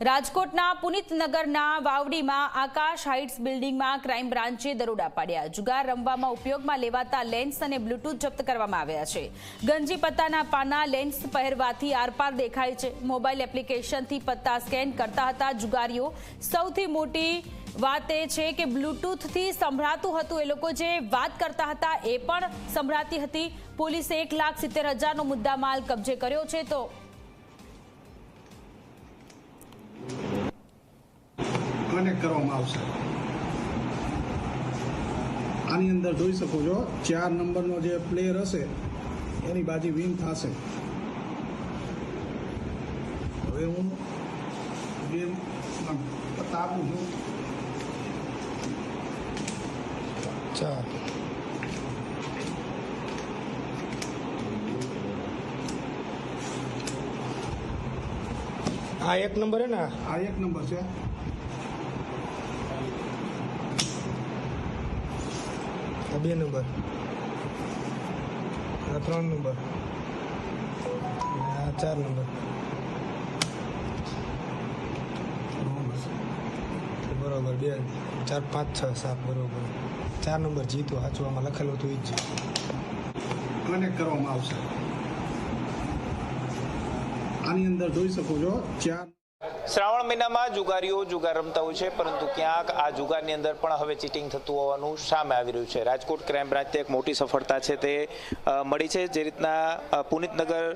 રાજકોટના પુનિતનગરના વાવડીમાં આકાશ હાઇટ્સ બિલ્ડિંગમાં ક્રાઇમ બ્રાન્ચે દરોડા પાડ્યા। જુગાર રમવામાં ઉપયોગમાં લેવાતા લેન્સ અને બ્લૂટૂથ જપ્ત કરવામાં આવ્યા છે। ગંજી પત્તાના પાના લેન્સ પહેરવાથી આરપાર દેખાય છે। મોબાઈલ એપ્લિકેશનથી પત્તા સ્કેન કરતા હતા જુગારીઓ। સૌથી મોટી વાત એ છે કે બ્લૂટૂથથી સંભળાતું હતું, એ લોકો જે વાત કરતા હતા એ પણ સંભળાતી હતી। પોલીસે 1,70,000નો મુદ્દામાલ કબજે કર્યો છે। તો કનેક્ટ કરવામાં આવશે। આની અંદર જોઈ શકો છો 4 નંબરનો જે પ્લેયર હશે એની બાજી વિન થશે। હવે હું ગેમ પત્તા આપું છું। 4 આ 1 નંબર है ना, આ 1 નંબર છે। આ 2 નંબર, આ 3 નંબર, આ 4 નંબર બરોબર। 2 4 5 6 7 બરોબર। 4 નંબર જીતો સાચું, આમાં લખેલું હતું એ જ કનેક્ટ કરવામાં આવશે। આની અંદર જોઈ શકો છો 4 શ્રાવણ મહિનામાં જુગારીઓ જુગાર રમતા હોય છે, પરંતુ ક્યાંક આ જુગારની અંદર પણ હવે ચીટિંગ થતું હોવાનું સામે આવી રહ્યું છે। રાજકોટ ક્રાઇમ બ્રાન્ચને એક મોટી સફળતા છે તે મળી છે। જે રીતના પુનિતનગર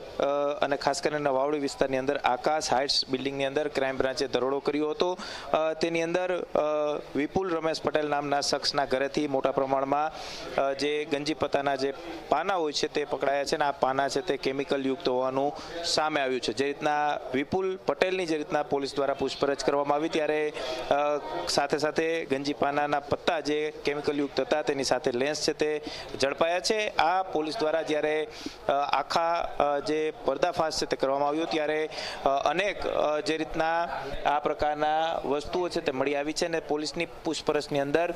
અને ખાસ કરીને વાવડી વિસ્તારની અંદર આકાશ હાઇટ્સ બિલ્ડિંગની અંદર ક્રાઇમ બ્રાન્ચે દરોડો કર્યો હતો। તેની અંદર વિપુલ રમેશ પટેલ નામના શખ્સના ઘરેથી મોટા પ્રમાણમાં જે ગંજી પત્તાના જે પાના હોય છે તે પકડાયા છે, અને આ પાના છે તે કેમિકલ યુક્ત હોવાનું સામે આવ્યું છે। જે રીતના વિપુલ પટેલની જે રીતના પોલીસ દ્વારા પૂછપરછ કરવામાં આવી ત્યારે સાથે સાથે ગંજી પાનાના પત્તા જે કેમિકલ યુક્ત હતા તેની સાથે લેન્સ છે તે ઝડપાયા છે। આ પોલીસ દ્વારા જ્યારે આખા જે પર્દાફાશ છે તે કરવામાં આવ્યો ત્યારે અનેક જે રીતના આ પ્રકારના વસ્તુઓ છે તે મળી આવી છે, અને પોલીસની પૂછપરછની અંદર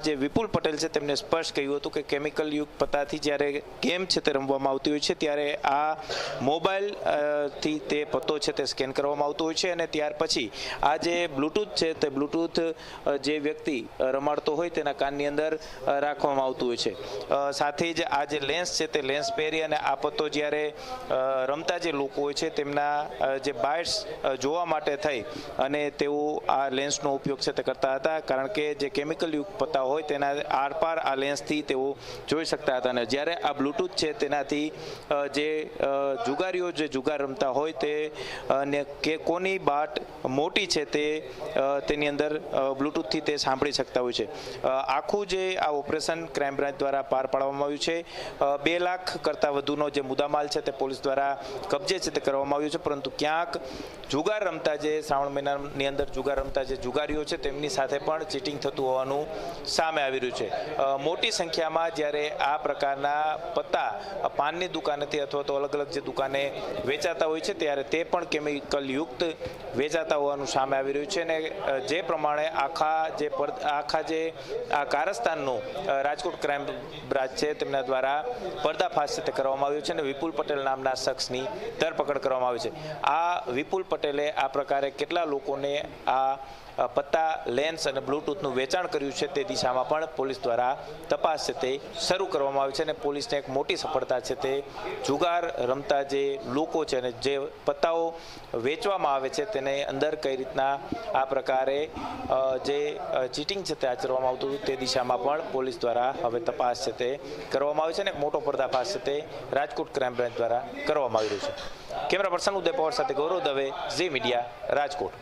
જે વિપુલ પટેલ છે તેમને સ્પષ્ટ કહ્યું હતું કે કેમિકલ યુક્ત પત્તાથી જ્યારે ગેમ છે તે રમવામાં આવતી હોય છે ત્યારે આ મોબાઈલથી તે પત્તો છે તે સ્કેન કરવામાં આવતો હોય છે, અને ત્યાર પછી આ જે બ્લૂટૂથ છે તે બ્લૂટૂથ જે વ્યક્તિ રમાડતો હોય તેના કાનની અંદર રાખવામાં આવતું હોય છે। સાથે જ આ જે લેન્સ છે તે લેન્સ પહેરી અને આ પત્તો જ્યારે રમતા જે લોકો હોય છે તેમના જે બાઇટ્સ જોવા માટે થઈ અને તેઓ આ લેન્સનો ઉપયોગ છે તે કરતા હતા, કારણ કે જે કેમિકલ યુક્ત પત્તા હોય તેના આરપાર આ લેન્સથી તેઓ જોઈ શકતા હતા। અને જ્યારે આ બ્લૂટૂથ છે તેનાથી જે જુગારીઓ જે જુગાર રમતા હોય તે કે કોની બાટ મોટી છે તેની અંદર બ્લૂટૂથથી તે સાંભળી શકતા હોય છે। આખું જે આ ઓપરેશન ક્રાઇમ બ્રાન્ચ દ્વારા પાર પાડવામાં આવ્યું છે। 2 લાખ કરતાં વધુનો જે મુદ્દામાલ છે તે પોલીસ દ્વારા કબજે છે તે કરવામાં આવ્યું છે, પરંતુ ક્યાંક જુગાર રમતા જે શ્રાવણ મહિનાની અંદર જુગાર રમતા જે જુગારીઓ છે તેમની સાથે પણ ચીટિંગ થતું હોવાનું સામે આવી રહ્યું છે। મોટી સંખ્યામાં જ્યારે આ પ્રકારના પત્તા પાનની દુકાનેથી અથવા તો અલગ અલગ જે દુકાને વેચાતા હોય છે ત્યારે તે પણ કેમિકલ યુક્ત વેચાતા હોવાનું સામે આવી રહ્યું છે, અને જે પ્રમાણે આખા જે આ કારસ્તાનનું રાજકોટ ક્રાઇમ બ્રાન્ચ છે તેમના દ્વારા પર્દાફાશ તે કરવામાં આવ્યો છે, અને વિપુલ પટેલ નામના શખ્સની ધરપકડ કરવામાં આવી છે। આ વિપુલ પટેલે આ પ્રકારે કેટલા લોકોને આ પત્તા લેન્સ અને બ્લૂટૂથનું વેચાણ કર્યું છે તે દિશામાં પણ પોલીસ દ્વારા તપાસ છે તે શરૂ કરવામાં આવી છે, અને પોલીસને એક મોટી સફળતા છે તે જુગાર રમતા જે લોકો છે અને જે પત્તાઓ વેચવામાં આવે છે તેને અંદર કઈ રીતના આ પ્રકારે જે ચીટિંગ છે તે આચરવામાં આવતું હતું તે દિશામાં પણ પોલીસ દ્વારા હવે તપાસ છે તે કરવામાં આવી છે, અને એક મોટો પર્દાફાશ છે તે રાજકોટ ક્રાઇમ બ્રાન્ચ દ્વારા કરવામાં આવી રહ્યું છે। કેમેરા પર્સન ઉદય પવાર સાથે ગૌરવ દવે, ઝી મીડિયા, રાજકોટ।